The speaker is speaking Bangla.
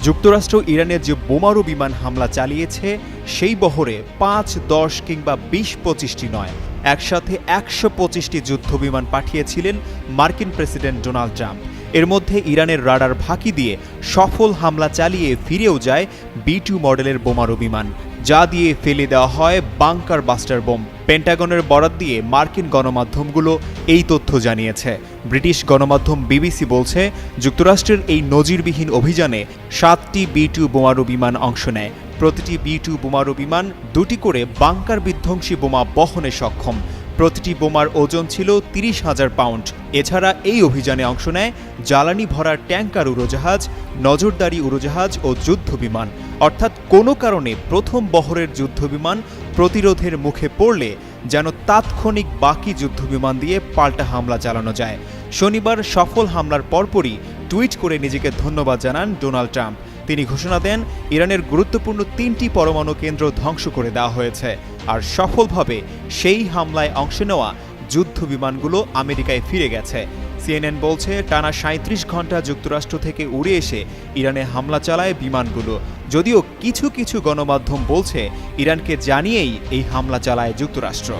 যুক্তরাষ্ট্র ইরানে যে বোমারু বিমান হামলা চালিয়েছে সেই বহরে ৫, ১০ কিংবা ২০-২৫টি নয়, একসাথে ১২৫টি যুদ্ধবিমান পাঠিয়েছিলেন মার্কিন প্রেসিডেন্ট ডোনাল্ড ট্রাম্প। এর মধ্যে ইরানের রাডার ফাঁকি দিয়ে সফল হামলা চালিয়ে ফিরেও যায় B-2 মডেলের বোমারু বিমান, যা দিয়ে ফেলে দেওয়া হয় বাংকার বাস্টার বোম। পেন্টাগনের বরাত দিয়ে মার্কিন গণমাধ্যমগুলো এই তথ্য জানিয়েছে। ব্রিটিশ গণমাধ্যম বিবিসি বলছে, যুক্তরাষ্ট্রের এই নজিরবিহীন অভিযানে ৭টি B-2 বোমারু বিমান অংশ নেয়। প্রতিটি B-2 বোমারু বিমান ২টি করে বাংকার বিধ্বংসী বোমা বহনে সক্ষম। প্রতিটি বোমার ওজন ছিল ৩০,০০০ পাউন্ড। এছাড়া এই অভিযানে অংশ নেয় জ্বালানি ভরার ট্যাঙ্কার উড়োজাহাজ, নজরদারি উড়োজাহাজ ও যুদ্ধবিমান। অর্থাৎ কোনো কারণে প্রথম বহরের যুদ্ধবিমান প্রতিরোধের মুখে পড়লে যেন তাৎক্ষণিক বাকি যুদ্ধবিমান দিয়ে পাল্টা হামলা চালানো যায়। শনিবার সফল হামলার পরপরই টুইট করে নিজেকে ধন্যবাদ জানান ডোনাল্ড ট্রাম্প। তিনি ঘোষণা দেন, ইরানের গুরুত্বপূর্ণ ৩টি পরমাণু কেন্দ্র ধ্বংস করে দেওয়া হয়েছে, আর সফলভাবে সেই হামলায় অংশ নেওয়া যুদ্ধবিমানগুলো আমেরিকায় ফিরে গেছে। CNN বলছে, টানা ৩৭ ঘন্টা যুক্তরাষ্ট্র থেকে উড়ে এসে ইরানে হামলা চালায় বিমানগুলো। যদিও কিছু কিছু গণমাধ্যম বলছে, ইরানকে জানিয়েই এই হামলা চালায় যুক্তরাষ্ট্র।